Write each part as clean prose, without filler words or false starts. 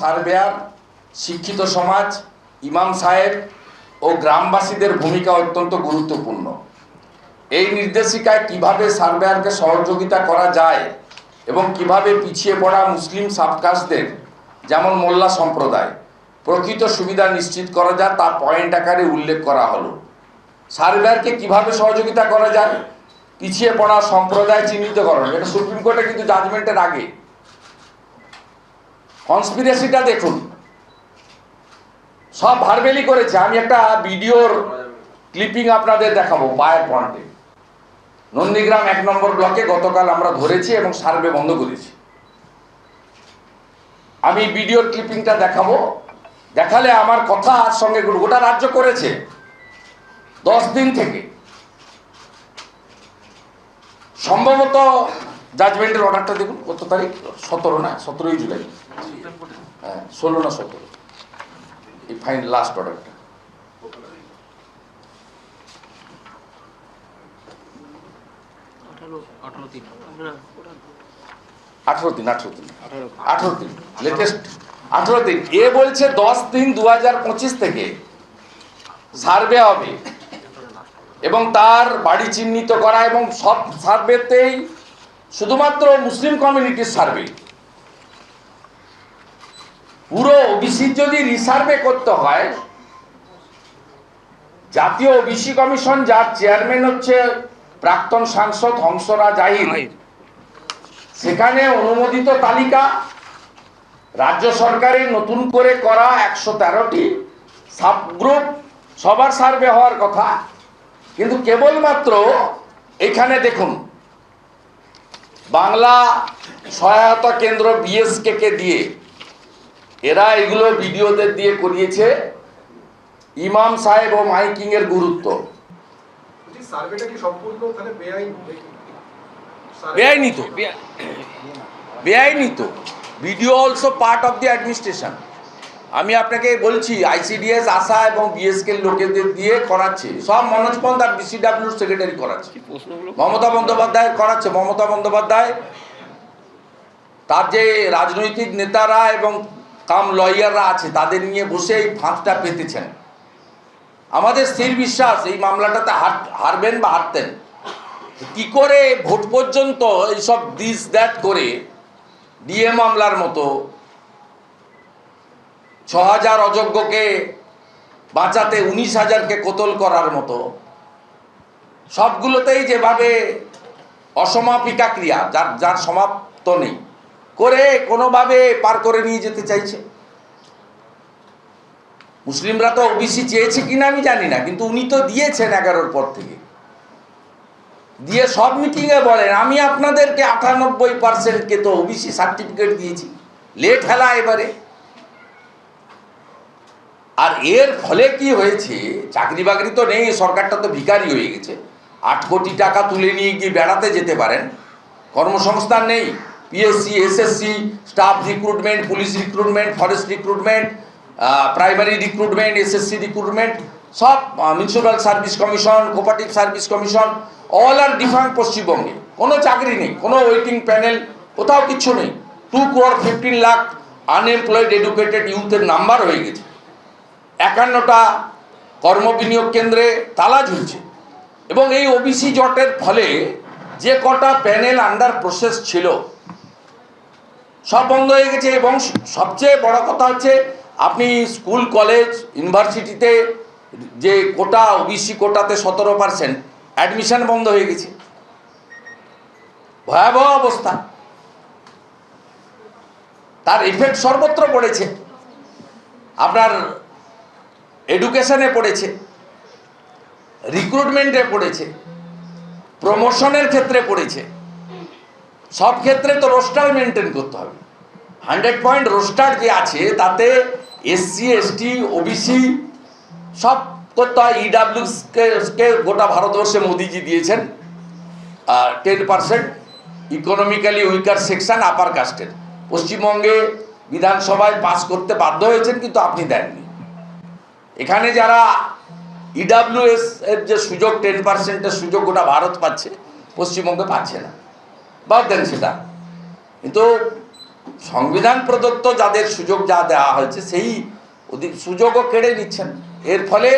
Surveyor, শিক্ষিত সমাজ, ইমাম সাহেব ও গ্রামবাসীদের ভূমিকা অত্যন্ত গুরুত্বপূর্ণ। এই নির্দেশিকায় কিভাবে সার্ভেয়ারকে সহযোগিতা করা যায় এবং কিভাবে পিছিয়ে পড়া মুসলিম সাবকাস্টদের যেমন মোল্লা সম্প্রদায় প্রকৃত সুবিধা নিশ্চিত করা যায় তা পয়েন্ট আকারে উল্লেখ করা হলো। সার্ভেয়ারকে কিভাবে সহযোগিতা করা যায়, পিছিয়ে পড়া সম্প্রদায় চিহ্নিতকরণ, এটা সুপ্রিম কোর্টে কিন্তু জাজমেন্টের আগে। কনস্পিরেসিটা দেখুন, সব ভারবেলি করেছে। আমি একটা ভিডিওর ক্লিপিং আপনাদের দেখাবো পায়ের পয়েন্টে। নন্দীগ্রাম 1 নম্বর ব্লকে গতকাল আমরা ধরেছি এবং সার্ভে বন্ধ করেছি। আমি ভিডিওর ক্লিপিংটা দেখাবো, দেখালে আমার কথা সঙ্গে গোটা রাজ্য করেছে 10 দিন থেকে। সম্ভবত জাজমেন্টের অর্ডারটা দেখুন, কত তারিখ? 17 না, 17ই জুলাই, হ্যাঁ 16 না 17, এই ফাইন লাস্ট অর্ডারটা। আঠারো দিন লেটেস্ট 18 দিন। এ বলছে 10 দিন 2025 থেকে সার্ভে হবে এবং তার বাড়ি চিহ্নিত করা, এবং সব সার্ভেতেই শুধুমাত্র মুসলিম কমিউনিটির সার্ভে। পুরো ওবিসি যদি রিসার্ভে করতে হয়, জাতীয় ওবিসি কমিশন যার চেয়ারম্যান হচ্ছে প্রাক্তন সাংসদ হংসরাজ আহির, সেখানে অনুমোদিত তালিকা রাজ্য সরকারের নতুন করে করা 113টি সাবগ্রুপ, সবার সার্ভে হওয়ার কথা। কিন্তু কেবলমাত্র এখানে দেখুন, বাংলা সহায়তা কেন্দ্র বিএসকে কে দিয়ে এরা এগুলো ভিডিওদের দিয়ে করিয়েছে। ইমাম সাহেব ও মাইকিং এর গুরুত্ব, বেআইনি তো video also part of the administration. আমি আপনাকে বলছি, আইসিডিএস, আশা এবং বিএসকে লোকেদের দিয়ে করাচ্ছে, সব মনোজ পন্থ আর বিসিডাব্লিউর সেক্রেটারি করাচ্ছে, মমতা বন্দ্যোপাধ্যায় করাচ্ছে। মমতা বন্দ্যোপাধ্যায় তার যে রাজনৈতিক নেতারা এবং কাম লয়াররা আছে তাদের নিয়ে বসে এই ফাঁদটা পেতেছেন। আমাদের স্থির বিশ্বাস এই মামলাটাতে হারবেন বা হারতেন। কি করে ভোট পর্যন্ত এইসব দিস দ্যাট করে ডিএ মামলার মতো 6000 অযোগ্যকে বাঁচাতে 19,000কে কতল করার মতো সবগুলোতেই যেভাবে অসমাপিকা ক্রিয়া, যার সমাপ্ত নেই, করে কোনোভাবে পার করে নিয়ে যেতে চাইছে। মুসলিমরা তো ওবিসি চেয়েছে কিনা আমি জানি না, কিন্তু উনি তো দিয়েছেন 11-র পর থেকে, দিয়ে সব মিটিংয়ে বলেন আমি আপনাদেরকে 98%কে তো ওবিসি সার্টিফিকেট দিয়েছি, লেট হেলা এবারে। আর এর ফলে কি হয়েছে, চাকরি বাকরি তো নেই, সরকারটা তো ভিখারি হয়ে গেছে। 8 কোটি টাকা তুলে নিয়ে গিয়ে বেড়াতে যেতে পারেন, কর্মসংস্থান নেই। PSC, SSC, staff recruitment, police recruitment, forest recruitment, primary recruitment, SSC recruitment, সব municipal service commission, cooperative service commission, all are defined পশ্চিমবঙ্গে। কোনো চাকরি নেই, কোনো ওয়েটিং প্যানেল, কোথাও কিচ্ছু নেই। 2 crore 15 লাখ আনএমপ্লয়েড এডুকেটেড ইউথের নাম্বার হয়ে গেছে। 51টা কর্মবিনিয়োগ কেন্দ্রে তালা ঝুলছে। এবং এই ওবিসি জটের ফলে যে কটা প্যানেল আন্ডার প্রসেস ছিল সব বন্ধ হয়ে গেছে। এবং সবচেয়ে বড় কথা হচ্ছে, আপনি স্কুল, কলেজ, ইউনিভার্সিটিতে যে কোটা, ওবিসি কোটাতে 17% অ্যাডমিশন বন্ধ হয়ে গেছে। ভয়াবহ অবস্থা। তার ইফেক্ট সর্বত্র পড়েছে, আপনার এডুকেশনে পড়েছে, রিক্রুটমেন্টে পড়েছে, প্রমোশনের ক্ষেত্রে পড়েছে। সব ক্ষেত্রে তো রোস্টার মেনটেন করতে হবে। 100 পয়েন্ট রোস্টার যে আছে তাতে এসসি, এসটি, ওবিসি সব করতে হয়। ইডাব্লিউকে গোটা ভারতবর্ষে মোদিজি দিয়েছেন 10% ইকোনমিক্যালি উইকার সেকশন আপার কাস্টের। পশ্চিমবঙ্গে বিধানসভায় পাস করতে বাধ্য হয়েছেন, কিন্তু আপনি দেননি। এখানে যারা ইডাব্লিউএস এর যে সুযোগ, 10%-এর সুযোগ গোটা ভারত পাচ্ছে, পশ্চিমবঙ্গে পাচ্ছে না, বাদ দেন সেটা। কিন্তু সংবিধান প্রদত্ত যাদের সুযোগ যা দেওয়া হয়েছে সেই সুযোগও কেড়ে নিচ্ছেন। এর ফলে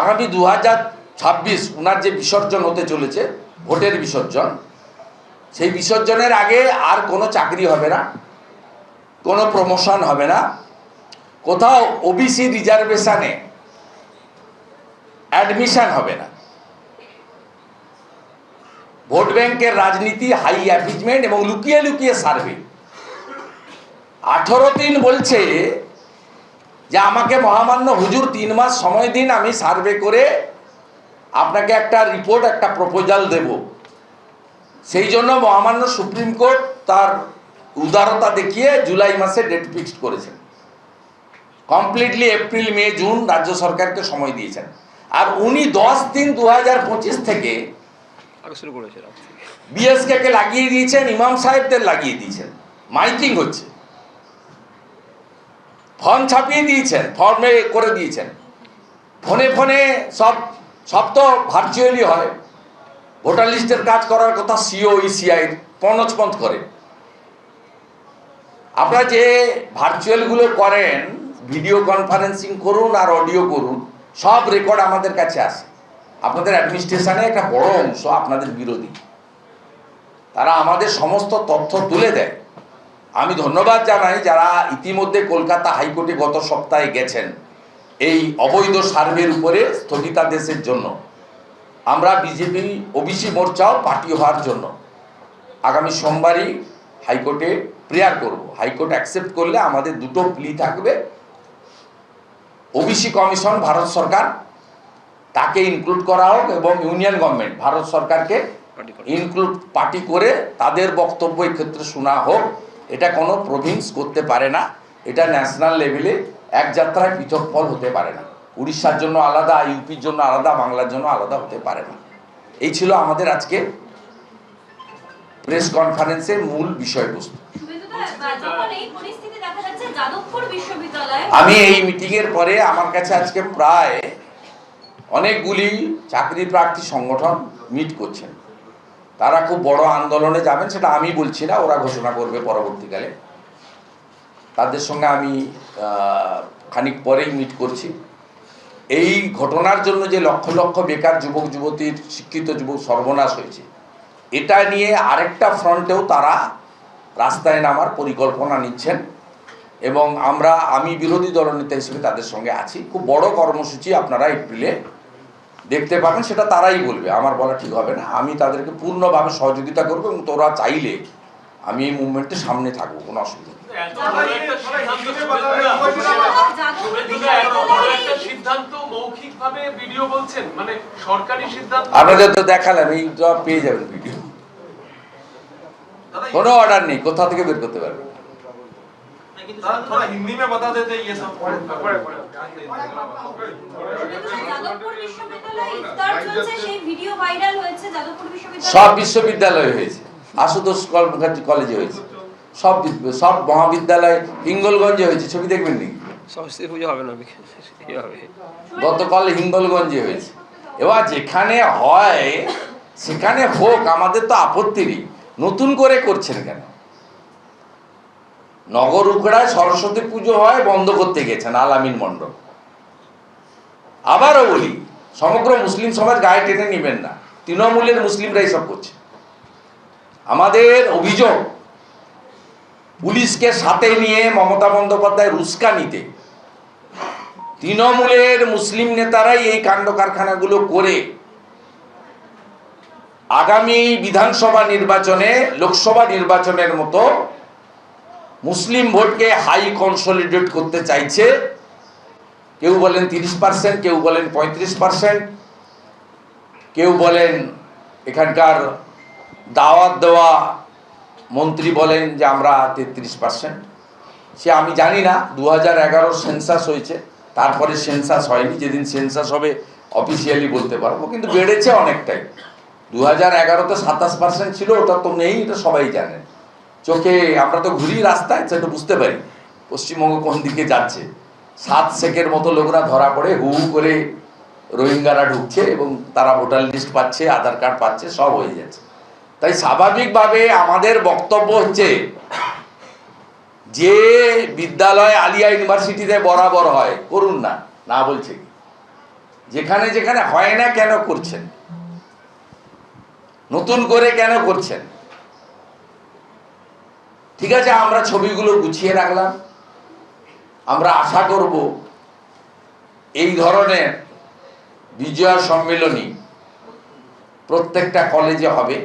আগামী 2026 ওনার যে বিসর্জন হতে চলেছে, ভোটের বিসর্জন, সেই বিসর্জনের আগে আর কোনো চাকরি হবে না, কোনো প্রমোশন হবে না, কোথাও ওবিসি রিজার্ভেশনে অ্যাডমিশন হবে না। ভোট ব্যাংকের রাজনীতি, হাই অ্যাপিজমেন্ট এবং লুকিয়ে লুকিয়ে সার্ভে। 18 দিন বলছে যে আমাকে মহামান্য হুজুর 3 মাস সময় দিন, আমি সার্ভে করে আপনাকে একটা রিপোর্ট, একটা প্রপোজাল দেব। সেই জন্য মহামান্য সুপ্রিম কোর্ট তার উদারতা দেখিয়ে জুলাই মাসে ডেট ফিক্সড করেছেন। কমপ্লিটলি এপ্রিল, মে, জুন রাজ্য সরকারকে সময় দিয়েছেন। আর উনি 10/3/2025 থেকে শুরু করেছেন, বিএসকে কে লাগিয়ে দিয়েছেন, ইমাম সাহেবদের লাগিয়ে দিয়েছেন, মাইকিং হচ্ছে, ফর্ম ছাপিয়ে দিয়েছেন, ফর্মে করে দিয়েছেন, ফোনে ফোনে সব তো ভার্চুয়ালি হয়। ভোটার লিস্টের কাজ করার কথা সিও ইসিআই পনচপন্থ করে। আপনারা যে ভার্চুয়ালগুলো করেন, ভিডিও কনফারেন্সিং করুন আর অডিও করুন, সব রেকর্ড আমাদের কাছে আসে। আপনাদের অ্যাডমিনিস্ট্রেশনে একটা বড় অংশ আপনাদের বিরোধী, তারা আমাদের সমস্ত তথ্য তুলে দেয়। আমি ধন্যবাদ জানাই যারা ইতিমধ্যে কলকাতা হাইকোর্টে গত সপ্তাহে গেছেন এই অবৈধ সার্ভের উপরে স্থগিতাদেশের জন্য। আমরা বিজেপি ওবিসি মোর্চাও পার্টি হওয়ার জন্য আগামী সোমবারই হাইকোর্টে প্রেয়ার করব। হাইকোর্ট অ্যাকসেপ্ট করলে আমাদের দুটো প্লি থাকবে। ওবিসি কমিশন ভারত সরকার তাকে ইনক্লুড করা হোক এবং ইউনিয়ন গভর্নমেন্ট ভারত সরকারকে ইনক্লুড পার্টি করে তাদের বক্তব্য এক্ষেত্রে শোনা হোক। এটা কোনো প্রভিন্স করতে পারে না, এটা ন্যাশনাল লেভেলে এক যাত্রায় পৃথক ফল হতে পারে না। উড়িষ্যার জন্য আলাদা, ইউপির জন্য আলাদা, বাংলার জন্য আলাদা হতে পারে না। এই ছিল আমাদের আজকে প্রেস কনফারেন্সের মূল বিষয়বস্তু। আমি এই মিটিংয়ের পরে আমার কাছে আজকে প্রায় অনেকগুলি চাকরি প্রার্থী সংগঠন মিট করছেন। তারা খুব বড় আন্দোলনে যাবেন, সেটা আমি বলছি না, ওরা ঘোষণা করবে পরবর্তীকালে। তাদের সঙ্গে আমি খানিক পরেই মিট করছি। এই ঘটনার জন্য যে লক্ষ লক্ষ বেকার যুবক যুবতীর, শিক্ষিত যুবক সর্বনাশ হয়েছে, এটা নিয়ে আরেকটা ফ্রন্টেও তারা রাস্তায় নামার পরিকল্পনা নিচ্ছেন এবং আমি বিরোধী দলনেতা হিসেবে তাদের সঙ্গে আছি। খুব বড় কর্মসূচি আপনারা এপ্রিলে দেখতে পাবেন, সেটা তারাই বলবে, আমার বলা ঠিক হবে না। আমি তাদেরকে পূর্ণভাবে সহযোগিতা করবো এবং তোরা চাইলে আমি এই মুভমেন্টের সামনে থাকবো, কোনো অসুবিধা নেই। আপনাদের তো দেখালাম, এই জব পেয়ে যাবেন ভিডিও, কোনো অর্ডার নেই, কোথা থেকে বের করতে পারবেন। हिंदी में बता देते ये सब। সব বিশ্ববিদ্যালয় হয়েছে, আশুতোষ মুখার্জি কলেজে হয়েছে, সব মহাবিদ্যালয়, হিঙ্গলগঞ্জে হয়েছে, ছবি দেখবেন নি? গতকাল হিঙ্গলগঞ্জে হয়েছে। এবার যেখানে হয় সেখানে হোক, আমাদের তো আপত্তি নেই। নতুন করে করছেন কেন? নগর উখড়ায় সরস্বতী পুজো হয়, বন্ধ করতে গেছেন আলামিন মণ্ডল। আবারও বলি, সমগ্র মুসলিম সমাজ গায়ে টেনে নেবেন না, তৃণমূলের মুসলিমরাই সব করছে। আমাদের অভিযোগ, পুলিশকে সাথে নিয়ে মমতা বন্দ্যোপাধ্যায় উস্কানিতে তৃণমূলের মুসলিম নেতারাই এই কাণ্ড কারখানাগুলো করে আগামী বিধানসভা নির্বাচনে, লোকসভা নির্বাচনের মতো মুসলিম ভোটকে হাই কনসলিডেট করতে চাইছে। কেউ বলেন 30%, কেউ বলেন 35%, কেউ বলেন এখানকার দাওয়াত দেওয়া মন্ত্রী বলেন যে আমরা 33%। সে আমি জানি না, 2011 সেন্সাস হয়েছে, তারপরে সেন্সাস হয়নি। যেদিন সেন্সাস হবে অফিসিয়ালি বলতে পারবো, কিন্তু বেড়েছে অনেকটাই। 2011-তে 27% ছিল, ওটা তো নেই, এটা সবাই জানেন। চোখে আমরা তো ঘুরি রাস্তায়, সেটা বুঝতে পারি পশ্চিমবঙ্গ কোন দিকে যাচ্ছে। 7 শেখের মতো লোকরা ধরা পড়ে, হু হু করে রোহিঙ্গারা ঢুকছে এবং তারা ভোটার লিস্ট পাচ্ছে, আধার কার্ড পাচ্ছে, সব হয়ে যাচ্ছে। তাই স্বাভাবিকভাবে আমাদের বক্তব্য হচ্ছে যে বিদ্যালয় আলিয়া ইউনিভার্সিটিতে বরাবর হয়, করুন না, না বলছে কি? যেখানে যেখানে হয় না কেন করছেন? নতুন করে কেন করছেন? ঠিক আছে, আমরা ছবিগুলো গুছিয়ে রাখলাম। আমরা আশা করব এই ধরনের বিজয়া সম্মেলনী প্রত্যেকটা কলেজে হবে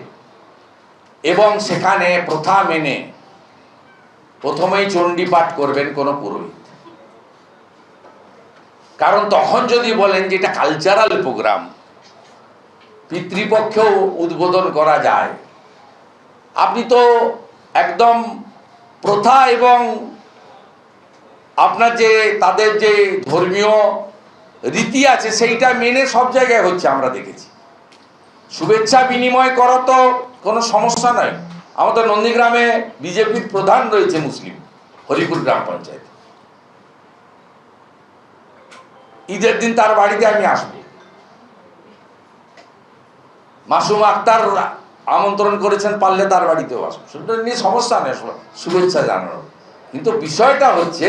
এবং সেখানে প্রথা মেনে প্রথমেই চণ্ডী পাঠ করবেন কোনো পুরোহিত। কারণ তখন যদি বলেন যে এটা কালচারাল প্রোগ্রাম, পিতৃপক্ষেও উদ্বোধন করা যায়, আপনি তো একদম প্রথা এবং আপনার যে তাদের যে ধর্মীয় রীতি আছে সেইটা মেনে সব জায়গায় হচ্ছে, আমরা দেখেছি। শুভেচ্ছা বিনিময় করা তো কোনো সমস্যা নয়। আমাদের নন্দীগ্রামে বিজেপির প্রধান রয়েছে মুসলিম, হরিপুর গ্রাম পঞ্চায়েত। ঈদের দিন তার বাড়িতে আমি আসবো। মাসুম আক্তার আমন্ত্রণ করেছেন, পারলে তার বাড়িতেও আসবো, সেটা নিয়ে সমস্যা নেই, শুভেচ্ছা জানানো। কিন্তু বিষয়টা হচ্ছে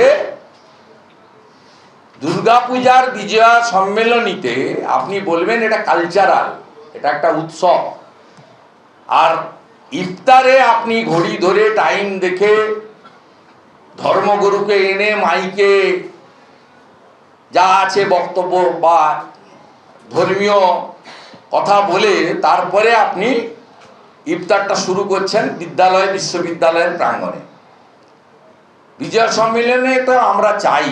দুর্গাপূজার বিজয়া সম্মেলনীতে আপনি বলবেন এটা কালচারাল, এটা একটা উৎসব, আর ইফতারে আপনি ঘড়ি ধরে টাইম দেখে ধর্মগুরুকে এনে মাইকে যা আছে বক্তব্য বা ধর্মীয় কথা বলে তারপরে আপনি ইফতারটা শুরু করছেন বিদ্যালয় বিশ্ববিদ্যালয়ের প্রাঙ্গণে। বিজয়া সম্মেলনে তো আমরা চাই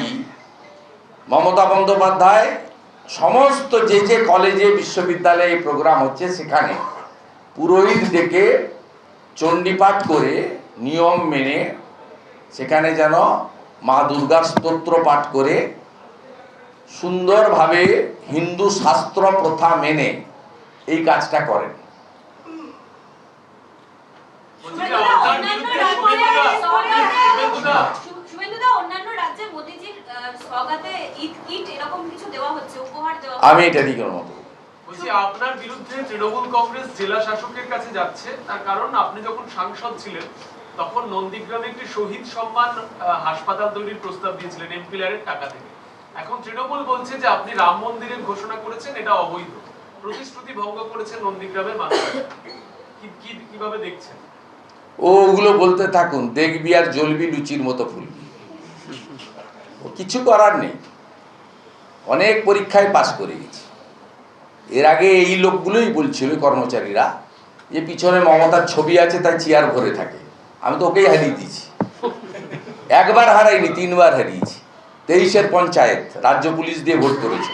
মমতা বন্দ্যোপাধ্যায় সমস্ত যে যে কলেজে বিশ্ববিদ্যালয়ে প্রোগ্রাম হচ্ছে সেখানে পুরোহিত ডেকে চণ্ডীপাঠ করে নিয়ম মেনে সেখানে যেন মা দুর্গার স্তোত্র পাঠ করে সুন্দরভাবে হিন্দু শাস্ত্র প্রথা মেনে এই কাজটা করেন। আমি এটা দিকের মতো বলছি, আপনার বিরুদ্ধে তৃণমূল কংগ্রেস জেলা শাসকের কাছে যাচ্ছে, তার কারণ আপনি যখন সাংসদ ছিলেন তখন নন্দীগ্রামে একটি শহীদ সম্মান হাসপাতাল তৈরির প্রস্তাব দিয়েছিলেন এমপিআরের টাকা থেকে। এখন তৃণমূল বলছে যে আপনি রাম মন্দিরের ঘোষণা করেছেন, এটা অবৈধ, প্রতিশ্রুতি ভঙ্গ করেছেন নন্দীগ্রামের মানুষ। কিভাবে দেখছেন? ওগুলো বলতে থাকুন, দেখবি আর জ্বলবি লুচির মতো ফুলবি, কিছু করার নেই। অনেক পরীক্ষায় পাশ করে গেছি। এর আগে এই লোকগুলোই বলছিল কর্মচারীরা যে পিছনে মমতার ছবি আছে তাই চেয়ার ভরে থাকে। আমি তো ওকেই হারিয়ে দিয়েছি, একবার হারাইনি, 3 বার হারিয়েছি। 23-এর পঞ্চায়েত রাজ্য পুলিশ দিয়ে ভোট করেছে।